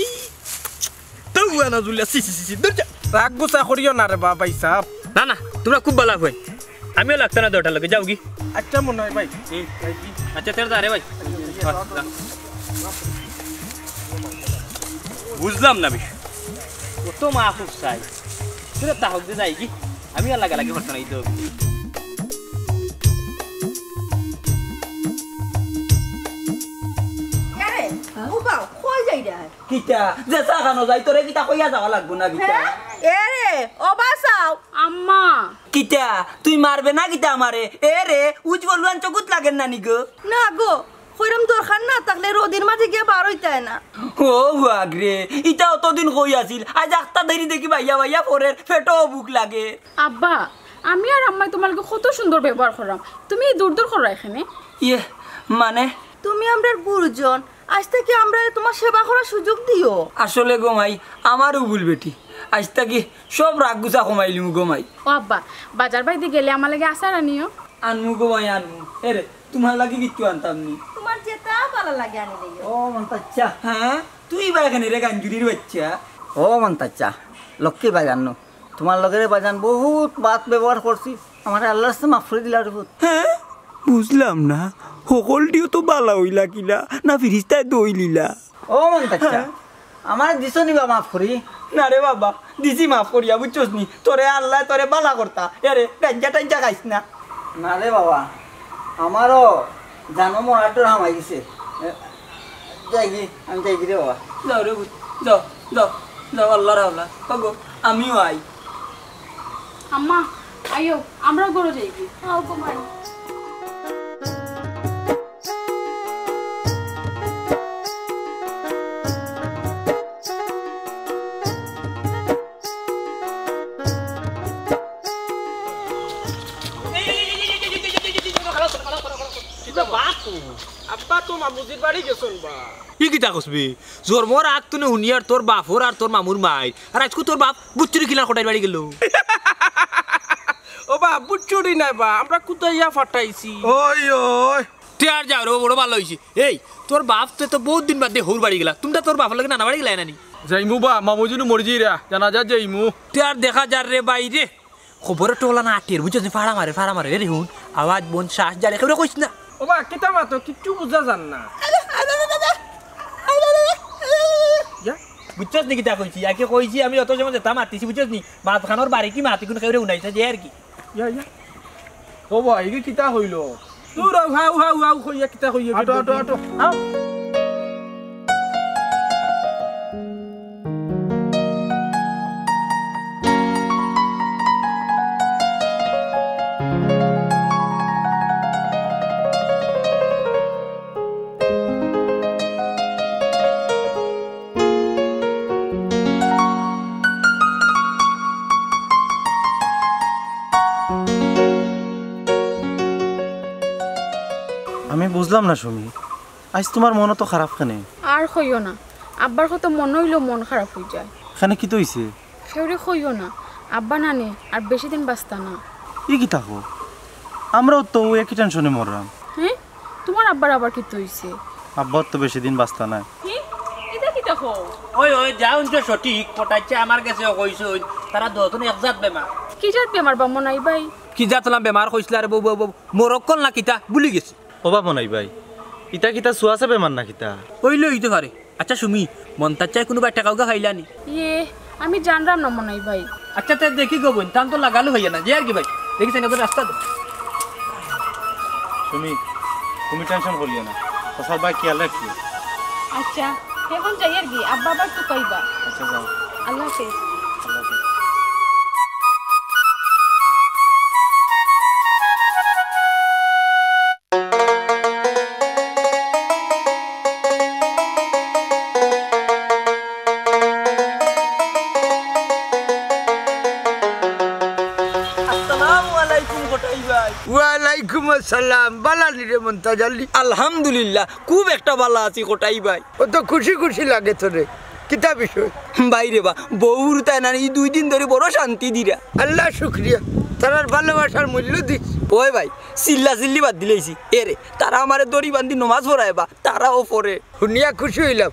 তো না জুলিয়া সি দরজা রাগ গুসা করিও না রে বা ভাই সাহেব না না তোমরা খুব ভালো হয় আমিও লাগতো না দোটা লাগে যাও কি আচ্ছা মনে হয় ভাই আচ্ছা তেরে দাঁড়ে ভাই বুঝলাম না বিষয় ও তো মা খুব চাই তোরা তাহক দিয়ে যাই কি আমি আর লাগা লাগি করতো না এই তো কিতা যে চা খানো যাই তোরে কিতা কইয়া যাওয়া লাগবো না কিতা এরে ও বাসাও আম্মা কিতা তুই মারবে না কিতা আমারে এ রে উজ্জ্বল ওয়ান চকুত লাগেন না নি গো না গো কইরম দরকার না থাকলে রোদের মাঝে গিয়ে বার হইতে না ও বাগরে ইটা অতদিন কই আছিল আজ একটা দেরি দেখি ভাইয়া ভাইয়া পরের পেটও বুক লাগে আব্বা আমি আর আম্মাই তোমাকে কত সুন্দর ব্যবহার করলাম তুমি দূর দূর করো এখানে ইয়ে মানে তুমি আমরার গুরুজন আজ থেকে আমরা তোমার সেবা করার সুযোগ দিও। আসলে গোমাই আমারও ভুল বেটি, আজ থাকি সব রাগ গুছা কমাইলিম গোমাই। ও আব্বা বাজার বাইতে গেলে আমার লাগে আচার আনিও। আনমু গোমাই আনমু। এরে তোমার লাগি কিচ্ছু আনতাম নি। তোমার যেটা ভালো লাগে আনি দিও। ও মন্তাচ্চা, হ্যাঁ তুই বা এখানে রে গাঞ্জুরির বাচ্চা। ও মন্তাচ্চা লক্ষ্মী বাজান নো, তোমার লগের বাজান বহুত বাত ব্যবহার করছি, আমার আল্লাহর কাছে মাফ করে দিলা। হ্যাঁ বুঝলাম না, সকলটিও তো বালা হইলা কিলা না ফিরিস্তায় দই লিলা? ও মন্তাচ্চা আমার দিছ নি বা মাফ করি? না রে বাবা দিছি মাফ করিয়া, বুঝছস নি? তোরে আল্লাহ তোরে বালা করতা, এরে গাঞ্জা টাঞ্জা খাইস না। না রে বাবা আমারও জানো মরাটোর হামাই গেছে। যাই গে আমি যাই রে বাবা। যাও রে যাও যাও যাও, আল্লাহর হাওলা গো, আমিও আই। আম্মা আইও আমরা গরো যাইবি। আও গোমাই। আব্বা তো মামুজির বাড়ি গেছন বা। ই কিতা কসবি জন্মর আগ তুনে হুনিয়ার তোর বাপর আর তোর মামুর মাই, আর আজকে তোর বাপ বুচ্চুরি কিলার কোটাই বাড়ি গেল। ও বা বুচ্চুরি নাই বা, আমরা কুতাইয়া ফাটাইছি। ওই ওই তুই আর যাও রে, বড় ভালো হয়েছে। এই তোর বাপ তো বহুত দিন বাদ দিয়ে হৌর বাড়ি গেলা, তুমি তোর বাপের লাগে নানা বাড়ি গেলাই নানি? যাইমু বা মামুজিনু মরজি রা, জানা যা যাইমু। তুই আর দেখা যার রে বাইরে খবরে টোলা না আটের বুঝছিস, ফাড়া মারে রে হুন আওয়াজ বোন শ্বাস জালে কেউ কইস না। ও বা কিতা মাতো কিচ্ছু বুঝা যান না। বুঝছস নি কিতা কইছি? আগে কইছি আমি অত সময় যেতাম মাতিছি, বুঝছস নি? মাত খানোর বাড়ি কি মাতি কোন কেউ উনাইছে যে আর কি। ও বা এই কিতা হইল? তুই হাউ হাউ হাউ কইয়া কিতা কইয়া? আটো আটো আটো আও। আমি বুঝলাম না সুমি, আজ তোমার মন তো খারাপ কেনে? আর কইও না, আব্বার কত মন হইলেও মন খারাপ হয়ে যায়। এখানে কি তো হইছে? সেউরে কইও না, আব্বা নানে আর বেশি দিন বাঁচতা না। ই কি থাকো, আমরাও তো একই টেনশনে মরলাম। হ্যাঁ তোমার আব্বার আবার কি হইছে? আব্বার তো বেশি দিন বাঁচতা না। কি এটা কি দেখো? ওই ওই যাও তো সঠিক পটাইছে আমার কাছে কইছ, তারা দতন একজাত বেমার। কি জাত বেমার বা মনাই ভাই? কি জাতলাম বেমার কইছলা রে বউ মরক্কল না কিতা ভুলি গেছি। ওবা মনাই ভাই ইটা কিতা সুয়াছে বেমার না কিতা? ওইলে হইতে পারে। আচ্ছা সুমি মন্তার চাই কোনোবা টাকা উগা খাইলানি? ইয়ে আমি জানলাম না মনাই ভাই। আচ্ছা তাই দেখি গো বোন, টান তো লাগালো হইয়া না যে আর কি ভাই, দেখিস না রাস্তা তো। সুমি তুমি টেনশন করিও না, সব ভাই খেয়াল রাখিও। আচ্ছা এখন যাই আর কি, আব্বা আবার তো কইবা। আচ্ছা যাও, আল্লাহ হাফেজ। আল্লাহ হাফেজ। ওয়ালাইকুম আসসালাম। বালালি রে মন্তাজালি? আলহামদুলিল্লাহ খুব একটা ভালো আছি কোটাই ভাই। ও তো খুশি খুশি লাগে তোরে, কিতা বিষয়? বাইরে বা বউর তাই না এই 2 দিন ধরে বড় শান্তি দিরা। আল্লাহ শুক্রিয়া, তার ভালোবাসার মূল্য দিস। ওই ভাই চিল্লা চিল্লি বাদ দিলেছি, এরে তারা আমারে দড়ি বান্ধি নমাজ পড়ায় বা তারাও পড়ে। শুনিয়া খুশি হইলাম।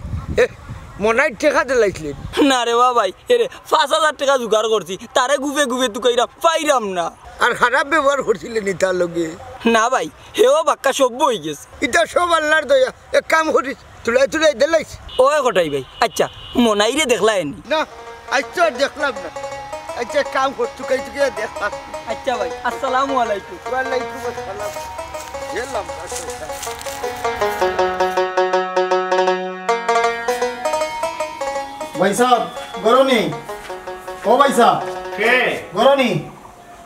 মনাই টেকা দিলাইছিলেন? না রে বা ভাই, এরে 5,000 টাকা জোগাড় করছি, তারে গুফে গুফে তুকাইরাম পাইরাম না। আর খারাপ ব্যবহার করছিলেন তার লগে? না ভাই হেও বাক্কা সভ্য হয়ে গেছে। এটা সব আল্লাহর দয়া। এক কাম করিস, তুলাই দিলাইস। ওই কোটাই ভাই আচ্ছা মনাই রে দেখলা এনি? না আজ তো আর দেখলাম না। আচ্ছা কাম কর, তুকাই দেখলাম। আচ্ছা ভাই আসসালামু আলাইকুম। ওয়ালাইকুম আসসালাম। গেলাম। ভাই সাহেব গরনি, ও ভাই সাহেব কে গরনি,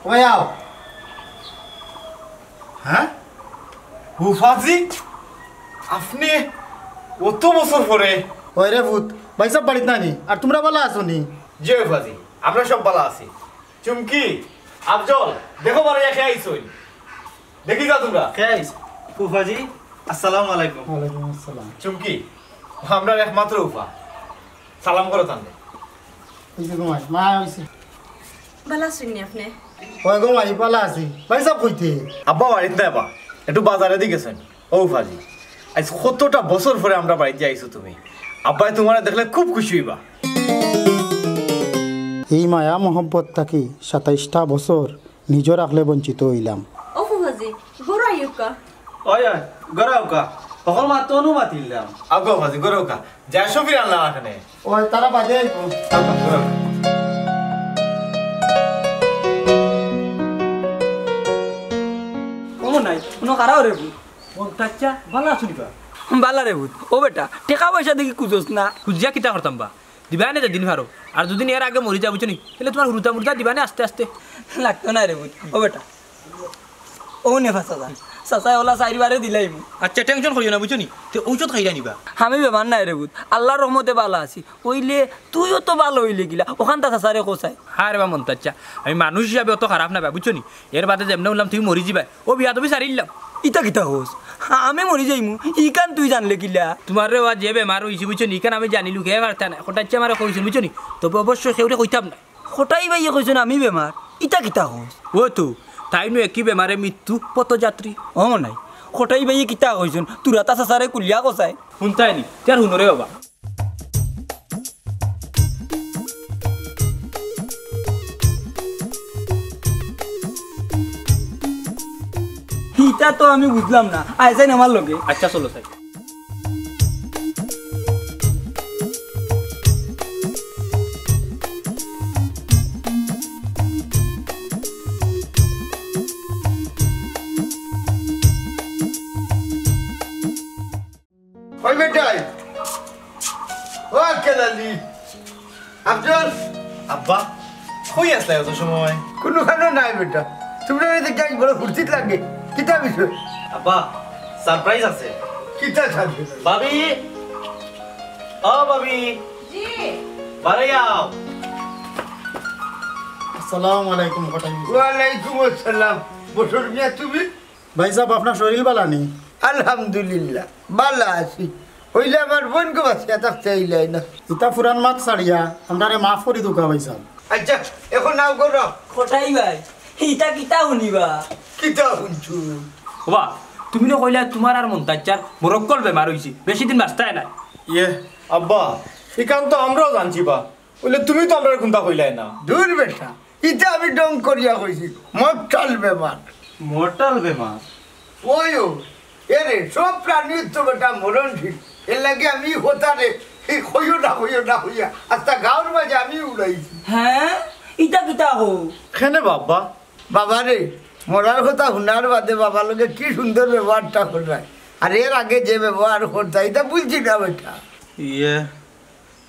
ওই আও। হ্যাঁ হুফাজি, আপনি কত বছর পরে? ওই রে ভূত, ভাই সাহেব বাড়িতে নানি, আর তোমরা ভালো আছো নি? জি হুফাজি, আমরা সব ভালো আছি। চুমকি আফজল দেখো বারে একে আইছই, দেখি যা তোমরা। কে আইছ? ফুফাজি আসসালামু আলাইকুম। ওয়ালাইকুম আসসালাম। চুমকি আমরা একমাত্র উপা সালাম করো তাহলে ঘুমাই মা হয়েছে ভালো শুনি আপনি ওই ঘুমাই পালা আছি ভাই সব কইতে আব্বা বাড়িতে নাই বা একটু বাজারে দিয়ে গেছেন ও ফাজি আজ কতটা বছর পরে আমরা বাড়িতে আইছো তুমি আব্বাই তোমার দেখলে খুব খুশি হইবা এই মায়া মহব্বত থাকি 27টা বছর নিজ রাখলে বঞ্চিত হইলাম ও ফুফাজি গরু আইউকা ওই ওই গরাও কা সকল মাত্র অনুমাতি দিলাম আব্বা ফাজি করো কা যা সফির আনলাম এখানে ওই তারা বাজে আইবো আব্বা করো ও নাই কোনো কারাও রে ভূত মন্তাচ্চা ভালো আছো নিবা বালা রে ভূত ও বেটা টাকা পয়সা দেখি কুজোস না খুঁজিয়া কিতা করতাম বা দিবা নে দিন ভারো আর দুদিন এর আগে মরি যা বুঝছো নি তাহলে তোমার হুরুতা মুরতা দিবা না আস্তে আস্তে লাগতো না রে ভূত ও বেটা ও নে ফাঁসা চাচাই ওলা চারিবারে দিলাই মু আচ্ছা টেনশন করিও না বুঝছো নি তো ঔষধ খাইরা নিবা আমি বেমার নাই রে ভূত আল্লাহর রহমতে বালা আছি ওইলে তুইও তো ভালো হইলে গিলা ওখান তা চাচারে কোসাই হ্যাঁ রে বা মন্তাচ্চা আমি মানুষ হিসাবে অত খারাপ না বুঝছো নি এর বাদে যেমন বললাম তুমি মরি যাবা ও বিয়া তুমি সারিলাম ইটা কিতা হোস আমি মরি যাইমু ইকান তুই জানলে কিলা তোমার রে যে বেমার হয়েছে বুঝছো নি কেন আমি জানিলু কে পারতা না হঠাৎ আমার কইছিল বুঝছো নি তবে অবশ্যই সেউরে কইতাম না হঠাই ভাইয়ে কইছেন আমি বেমার ইটা কিতা হোস ও তো তাই নো একই বেমারে মৃত্যু পথযাত্রী ও নাই হঠাই ভাইয়ে কিতা কইছেন তুরা তা চাচারে কুলিয়া কোসাই শুনতাই নি তার হুনরে বাবা ইটা তো আমি বুঝলাম না আইসাই আমার লগে আচ্ছা চলো সাই ওই বেটাই ও কেলালি আব্দুল আব্বা কই আসলে এত সময় কোনোখানে নাই বেটা তোমরা দেখে আজ বড় ফুর্তিত লাগে কিতা বিষয় আব্বা সারপ্রাইজ আছে কিতা থাকবে ভাবি ও ভাবি জি বারে যাও আসসালামু আলাইকুম কটাই ওয়ালাইকুম আসসালাম বছর মিয়া তুমি ভাই সাহেব আপনার শরীর বালা নেই আলহামদুলিল্লাহ ভালো আছি হইলে আমার বোনকে বাঁচিয়া থাকতে হইলাই না ইতা ফুরান মাত ছাড়িয়া আপনারে মাফ করে দুকা ভাই সাহেব আচ্ছা এখন নাও করো হঠাই ভাই ইটা কিতা শুনিবা কিতা শুনছু বাবা তুমি না কইলা তোমার আর মন্তাচ্চার মরক্কল বেমার হইছে বেশি দিন বাঁচতাই নাই ইয়ে আব্বা এখান তো আমরাও জানছি বা বলে তুমি তো আমরা কোনটা কইলাই না দূর বেটা ইটা আমি ডং করিয়া কইছি মরটাল বেমার মর্টাল বেমার ওয়ো এরে সব প্রাণীর তো বেটা মরণশীল এর লাগে আমি হতারে এই হইও না হইয়া আস্তা গাঁর মাঝে আমি উড়াইছি হ্যাঁ ইটা কিতা হো কেনে বাবা বাবা রে মরার কথা হুনার বাদে বাবার লোকে কি সুন্দর ব্যবহারটা করায় আর এর আগে যে ব্যবহার করতা এটা বুঝছি না বেটা ইয়ে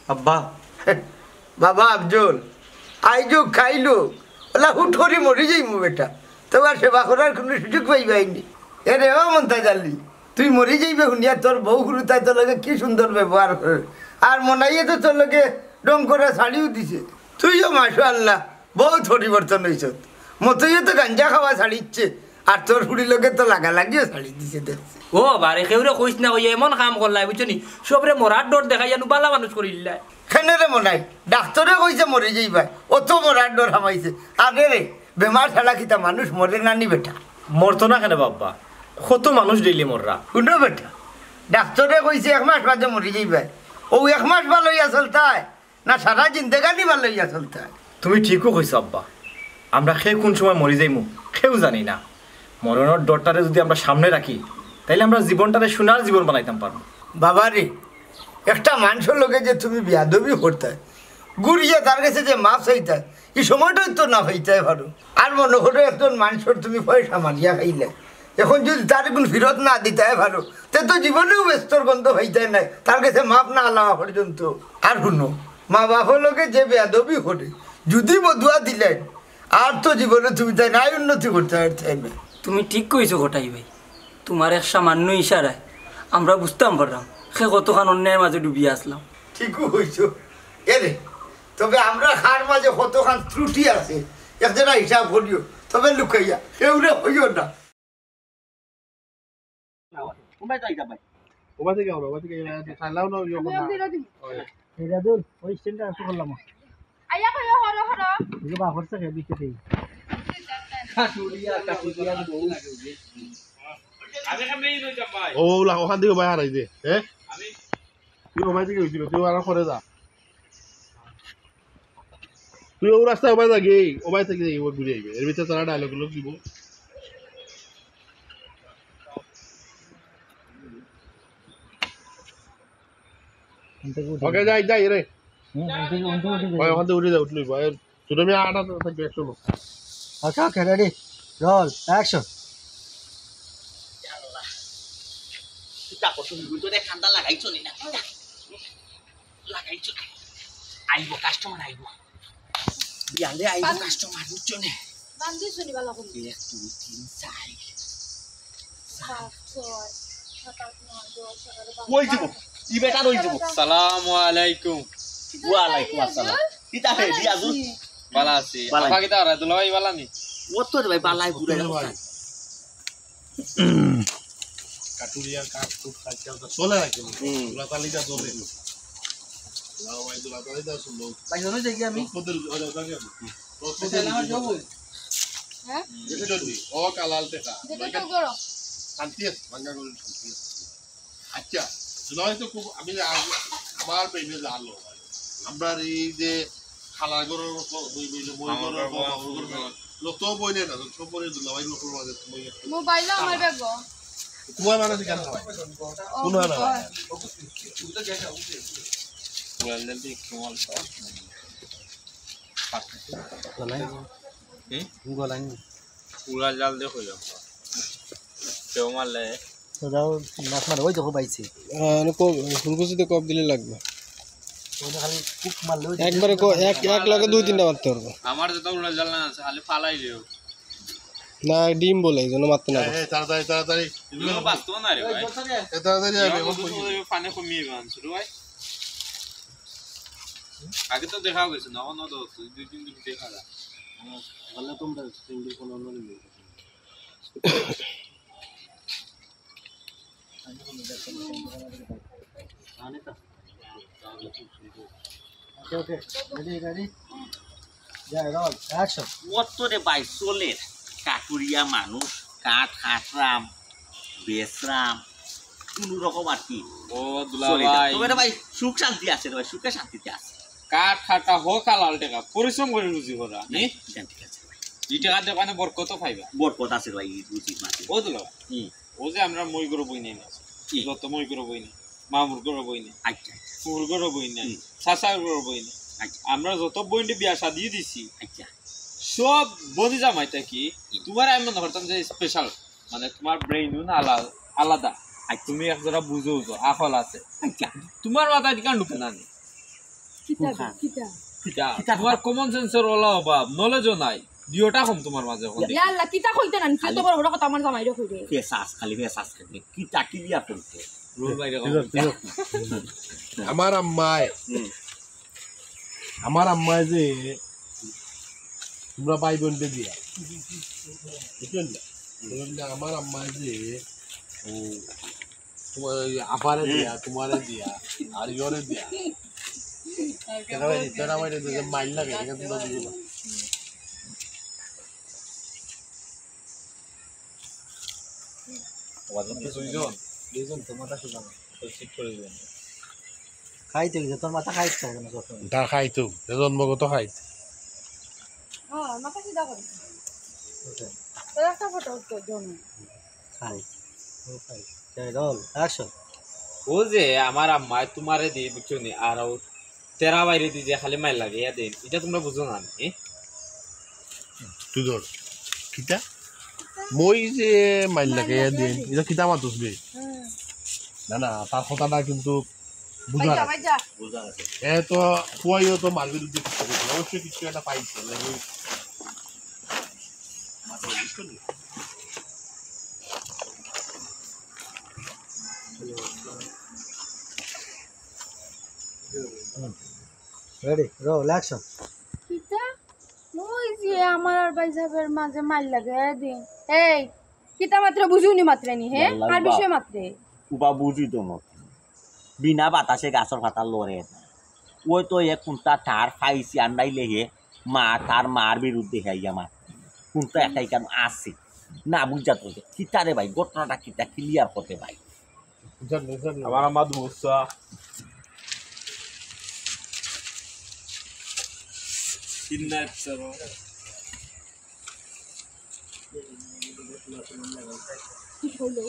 আব্বা বাবা আফজল আইজো খাইলো ওলা হুট করে মরি যাইমু বেটা তোমার সেবা করার কোনো সুযোগ পাইবাইনি এরে ও মন্তা জালি তুই মরি যাইবে শুনিয়া তোর বউ গুরু তাই তোর লগে কি সুন্দর ব্যবহার করে আর মনাইয়ে তো তোর লগে রং করে শাড়িও দিছে তুইও মাসু আল্লাহ বহুত পরিবর্তন হয়েছ মতইও তো গাঞ্জা খাওয়া ছাড়িচ্ছে আর তোর ফুড়ি লোকে তো লাগালাগিও ছাড়ি দিছে দেখছি ও বারে কেউরে কইস না কইয়া এমন কাম করলাই বুঝছো নি সবরে মরার ডর দেখাইয়া নুবালা মানুষ করিলাই খেনে রে মনাই ডাক্তারে কইছে মরে যাইবাই অত মরার ডর হামাইছে আরে রে বেমার ছাড়া কিতা মানুষ মরে নানি বেটা মরতো না কেন বাবা কত মানুষ ডেইলি মররা শুনো বেটা ডাক্তারে কইছে 1 মাস বাদে মরে যাইবাই ও 1 মাস ভালো হইয়া চলতায় না সারা জিন্দেগানি ভালো হইয়া চলতায় তুমি ঠিকও কইছো আব্বা আমরা খেয়ে কোন সময় মরি যাইমু কেউ জানি না মরণের ডরটারে যদি আমরা সামনে রাখি তাইলে আমরা জীবনটারে সোনার জীবন বানাইতাম পারবো বাবা রে একটা মানুষের লোকে যে তুমি বিয়াদবি করতে গুড়িয়ে তার কাছে যে মাছ হইতে এই সময়টাই তো না হইতে পারো আর মনে করো একজন মানুষের তুমি পয়সা মারিয়া খাইলে এখন যদি তার কোন ফেরত না দিতে পারো তে তো জীবনেও ব্যস্তর গন্ধ হইতে নাই তার কাছে মাপ না আলাওয়া পর্যন্ত আর শুনো মা বাপের লোকে যে বেয়াদবি করে যদি বদুয়া দিলেন আর তো জীবনে তুমি তাই নাই উন্নতি করতে পারতে না তুমি ঠিক কইছো ঘটাই ভাই তোমার এক সামান্য ইশারায় আমরা বুঝতাম পারলাম সে কতখান অন্যায়ের মাঝে ডুবিয়ে আসলাম ঠিকও হইছো এরে তবে আমরা খার মাঝে কতখান ত্রুটি আছে একজনা হিসাব করিও তবে লুকাইয়া সেউরে হইও না ওবা থেকে আমরা ওবা থেকে খাইলাও না ইয়ে করলাম এরাদুল ওই স্ট্যান্ডটা একটু করলাম আইয়া কইয়া হরো হরো এই বা হরছে কে দিতে দেই আমি কেমনে নই যাবাই ও লা ওখান থেকে বাইরে আইছে হ্যাঁ তুই ওবা থেকে হইছিল তুই আর করে যা তুই ও রাস্তা ওবা যা গেই ওবা থেকে ও ঘুরে আইবে এর ভিতরে তারা ডায়লগ গুলো দিব ওকে যাই যাই রে ওই ওখান থেকে উঠে যা উঠলি ভাই তুই আমি আটা থাকবে একশো লোক আচ্ছা ওকে রেডি রোল অ্যাকশন চিন্তা করছো বুঝতে ঠান্ডা লাগাইছো না লাগাইছো আইবো কাস্টমার আইবো বিয়ালে আইবো কাস্টমার বুঝছো না বান্দি শুনি ভালো করে 1 2 3 4 ওই যাব ই বেটা রই যাব আসসালামু আলাইকুম ওয়া আলাইকুম আসসালাম কিতা হে দিয়াজু বালা আছি আপা কিতা রে দুলাই বালা নি ও তো ভাই বালাই পুরা কাটুরিয়া কাট খুব খাইছে চলে রাখে তোরা তালিকা চলে লাও ভাই তোরা তালিকা শুনো ভাই জানো যে কি আমি তোদের জায়গা আমার জব হ্যাঁ দেখি ও কালাল টেকা যেটা তো করো শান্তি আছে ভাঙা করে শান্তি আছে আচ্ছা জুলাই তো খুব আমি আমার পেইনে জানো আমরা এই যে খালা গরর বই বইলে মই গরর লোক তো বইলে না সব বলে দিলাম ভাই লোকের মাঝে তুমি মোবাইল আমার ব্যাগ কুয়া মানে কেন হয় কোন না ওয়াল দি কোয়াল গলাই পুরা জাল দেখো যাও কেউ মারলে তো দাও মাছ মার ওই দেখো পাইছি ফুলকুচিতে কপ দিলে লাগবে ওটা খালি কুক মারলে একবারে এক লাগে 2-3টা মারতে পারবো আমার যত উড়া জাল না আছে খালি ফালাই দিও না ডিম বলে এই জন্য মারতে না এই তাড়াতাড়ি তাড়াতাড়ি এগুলো বাস্তব না রে ভাই তাড়াতাড়ি যাবে পানি কমিয়ে বান শুরু ভাই আগে তো দেখা গেছে না অন্য তো 2-3 দিন দেখা যা বলে তোমরা সিঙ্গেল কোন অন্য নেই ওকে রেডি রেডি যাই রোল অ্যাকশন ও তো রে ভাই চলে কাটুরিয়া মানুষ কাঠ খাটরাম বেসরাম কোন রকম আর কি ও দুলাভাই তবে ভাই সুখ শান্তি আছে রে ভাই সুখে শান্তিতে আছে কাঠ খাটা হোক হালাল টাকা পরিশ্রম করে রুজি করা নি ঠিক আছে ভাই এই টাকা দোকানে বরকত পাইবা বরকত আছে ভাই রুজি মাঝে ও দুলাভাই ও যে আমরা মই গরো বই নেই না যত মই গরো বই নেই মামুর গরো বই নেই আচ্ছা ফুল গরো বই নেই চাচার গরো বই নেই আমরা যত বইন্ডে বিয়া শাদি দিছি আচ্ছা সব বদি জামাইটা কি তোমার আমি মনে করতাম যে স্পেশাল মানে তোমার ব্রেইন না আলাদা আর তুমি একজোড়া বুঝো তো আকল আছে তোমার মাথায় কেন ঢুকে না তোমার কমন সেন্সের ওলা অভাব নলেজও নাই দিওটা কম তোমার মাঝে ইয়াল্লা কিতা কইতে না কি তো বড় বড় কথা আমার জামাই রে কইরে ফেসাস খালি ফেসাস খালি কি টাকি দিয়া পড়তে রোল বাইরে আমার আম্মায় যে তোমরা ভাই বোনদের দিয়া বুঝলেন না আমার আম্মায় যে ও তোমার আপারে দিয়া তোমারে দিয়া আর ইয়রে দিয়া তেরা মাইরে যে মাইল লাগে এটা তোমরা বুঝো না দুইজন তো মাথা শুকানো তো ঠিক করে দিবেন খাইতে গেছে তোর মাথা খাইতে হবে না যখন তা খাইতো জন্মগত খাইতো হ্যাঁ মাথা সিধা করে তো একটা ফটো উঠতে জন্য খাই ও খাই যাই রোল অ্যাকশন ও যে আমার আম্মা তোমারে দিয়ে বুঝছো নি আর ও তেরা বাইরে দিয়ে যে খালি মাইল লাগে ইয়া দেন এটা তোমরা বুঝো না তুই ধর কিতা মই যে মাইল লাগে দিন এটা কিতা মাতুস বে না না তার কথাটা কিন্তু বুঝা গেছে এ তো পুয়াইও তো মার বিরুদ্ধে অবশ্যই কিছু একটা পাইছে লাগে রেডি রোল অ্যাকশন কিতা ওই যে আমার আর ভাই সাহেবের মাঝে মাইল লাগে দিন এই কিতা মাত্র বুঝুনি মাত্র নি হ্যাঁ আর বিষয় মাত্রে উবা বুঝি তো না বিনা বাতাসে গাছর পাতা লড়ে না ওই তো এ কোনটা তার ফাইসি আন্দাইলে হে মা তার মার বিরুদ্ধে হে আমার কোনটা একাই কেন আছে না বুঝা তো কিতারে ভাই ঘটনাটা কিতা ক্লিয়ার করতে ভাই আমার আমার দোস্তা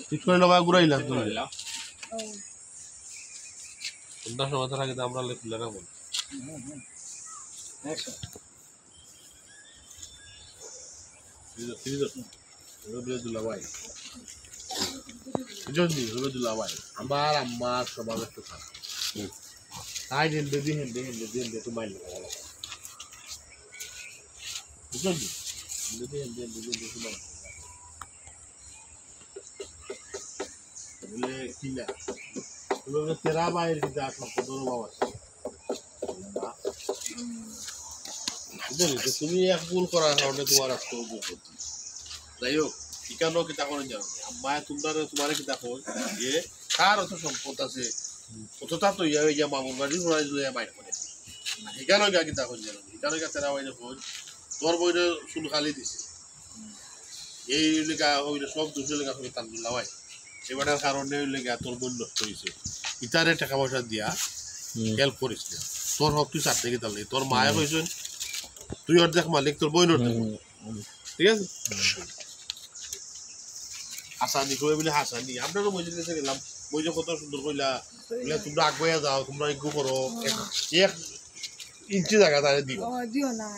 ঠিক করে লগা ঘুরাইলাম কোনটা সময় থাকে আমরা লেখলে রাখবো আমার আম্মার স্বভাব একটু খারাপ তাই হেন্দে তো মাইল কিনা তেরা বাইর কিন্তু সম্পদের অভাব আছে তুমি এক ভুল করার কারণে তোমার আজকে যাই হোক ঠিকানো কিতা করে জানো আম্মায় তোমার কিতা কই যে কার অত সম্পদ আছে অতটা তো ইয়া মামুর বাড়ি ঘুরাই দিলে বাইর করে ঠিকানো গা কিতা কই জানো ঠিকানো গা তেরা বাইরে কই তোর বইরে চুল খালি দিছে এই লেগা হইলে সব দুশো লেগা তুমি টান দিলা ভাই এবারের কারণে লেগা তোর বোন নষ্ট হয়েছে ইতারে টাকা পয়সা দিয়া হেল্প করিস না তোর হক তুই চারটে গিয়ে তাহলে তোর মায়ে কইছেন তুই অর্ধেক মালিক তোর বই অর্ধেক ঠিক আছে হাসানি কই বলে হাসানি আপনারও মজুরি দিতে গেলাম মজুরি কত সুন্দর কইলা বলে তোমরা আগুয়া যাও তোমরা এগু করো এক ইঞ্চি জায়গা তারে দিও দিও না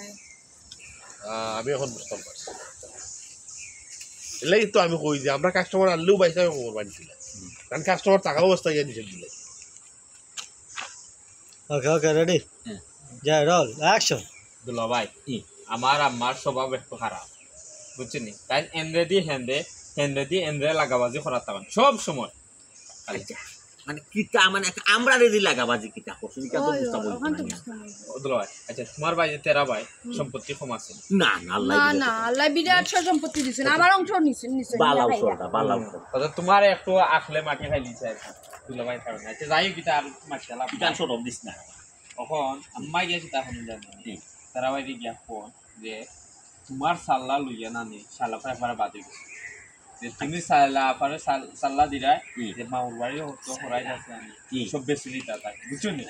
আমি এখন বুঝতে পারছি এলাই তো আমি কই যে আমরা কাস্টমার আনলেও বাইসা খবর বানিয়েছিল কারণ কাস্টমার টাকা অবস্থা গিয়ে নিচে দিলে ওকে রেডি জয় রোল অ্যাকশন দুলা ভাই আমার আম্মার স্বভাব একটু খারাপ বুঝছেন তাই এন্দ্রে দিয়ে এন্দ্রে লাগাবাজি করার তখন সব সময় মানে কিতা মানে আমরা রেডি লাগাবাজি কিতা করছি কিতা তো বুঝতা বলছি দুলা ভাই আচ্ছা তোমার ভাই তেরা ভাই সম্পত্তি কম আছে না না আল্লাহ বিরাট সম্পত্তি দিছেন আমার অংশ নিছেন বালাও আচ্ছা তোমার একটু আখলে মাটি খাই দিছে দুলা ভাই কারণে আচ্ছা যাই কিতা আর মাশাআল্লাহ কিতান সরব দিস না তখন আম্মাই গেছে তখন জানি তারা ভাই গিয়া ফোন যে তোমার সাল্লা লইয়া নানি সাল্লা পারে বাদে গেছে যে তুমি সাল্লা দিরা যে মাউর বাড়ি তো হরাই যাচ্ছে আমি সব বেশি দিতা তাই বুঝছো নি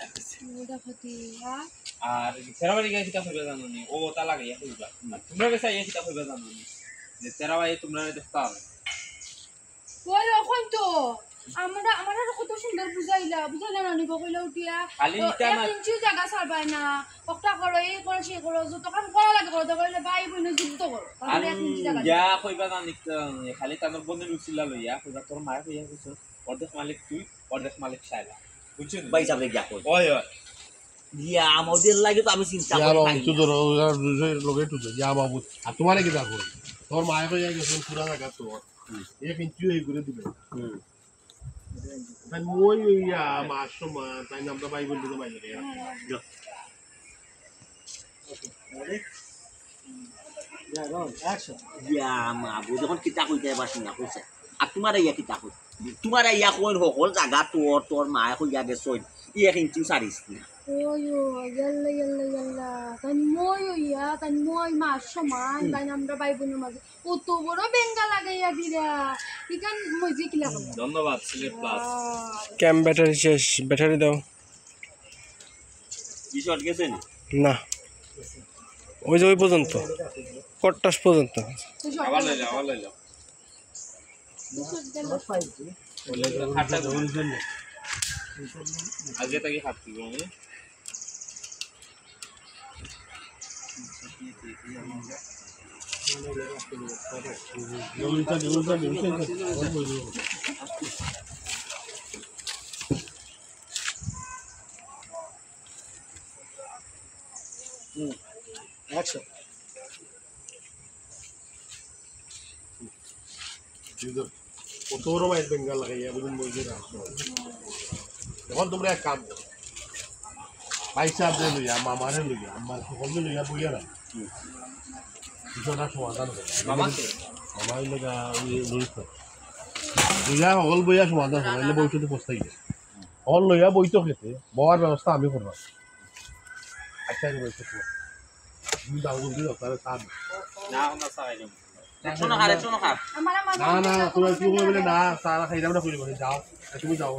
আর তেরা বাড়ি গিয়ে কিতা হইবে জানো নি ও তা লাগাইয়া হইবা তোমরা বেশি ইয়া কিতা হইবে জানো নি যে তেরা ভাই তোমরা দেখতে হবে ওই রকম তো আমরা কত সুন্দর বুঝাইলা না নিব কইলা উঠিয়া খালি ইটা না ইঞ্চি জায়গা ছাড়বাই না কটা করো এই করো সে করো যত কাম করা লাগে করো তো কইলে ভাই বোন যুদ্ধ করো আর ইয়া কইবা জানি খালি তানোর বন্ধু লুচিলা লইয়া কইবা তোর মায়ে কইয়া কইছ অর্ধেক মালিক তুই অর্ধেক মালিক সাইলা বুঝছো ভাই সাহেব গিয়া কই ওই ইয়া আমাদের লাগে তো আমি চিন্তা করি তো ধরো লগে তো যা বাবু আর তোমার কি দেখো তোর মায়ে কইয়া গেছে পুরা জায়গা তো এক ইঞ্চি হই করে দিবে তাই মই ইয়া মাস মা তাই আমরা ভাই বলতে তো বাইরে ইয়া মা যখন কিতা কইতে পারছি না কইছে আর তোমার ইয়া কিতা কই তোমার ইয়া কইন সকল জায়গা তোর মায়ে কইয়া গেছ এক ইঞ্চি সারিস না ওয়ো ইয়াল্লা তাই মই মাস সমান তাই আমরা ভাই বোনের মাঝে কত বড় বেঙ্গা লাগাইয়া দিরা ইকান মজি কিলা ধন্যবাদ সিলেট প্লাস ক্যাম ব্যাটারি শেষ ব্যাটারি দাও বিশট গেছে না ওই যে ওই পর্যন্ত কট্টাস পর্যন্ত আবার লাইলা খাটা ধুন জন্য আগে তাকে খাচ্ছি আমি অ্যাকশন কত বড় মাইল বেঙ্গল লাগাইয়া বুঝুন বলছে এখন তোমরা এক কাম করো পয়সা দে লইয়া মামারে লইয়া আমার সকলকে লইয়া বইয়া না কিছুটা সমাধান হবে মামাই লগা ওই লইছ লইয়া সকল বইয়া সমাধান হবে বইতে পস্তাই অল লইয়া বইতো খেতে বওয়ার ব্যবস্থা আমি করবো আচ্ছা বলছে তুমি যাও বলতে যাও তাহলে চা না না তুমি বলে না চা খাই যাও না যাও তুমি যাও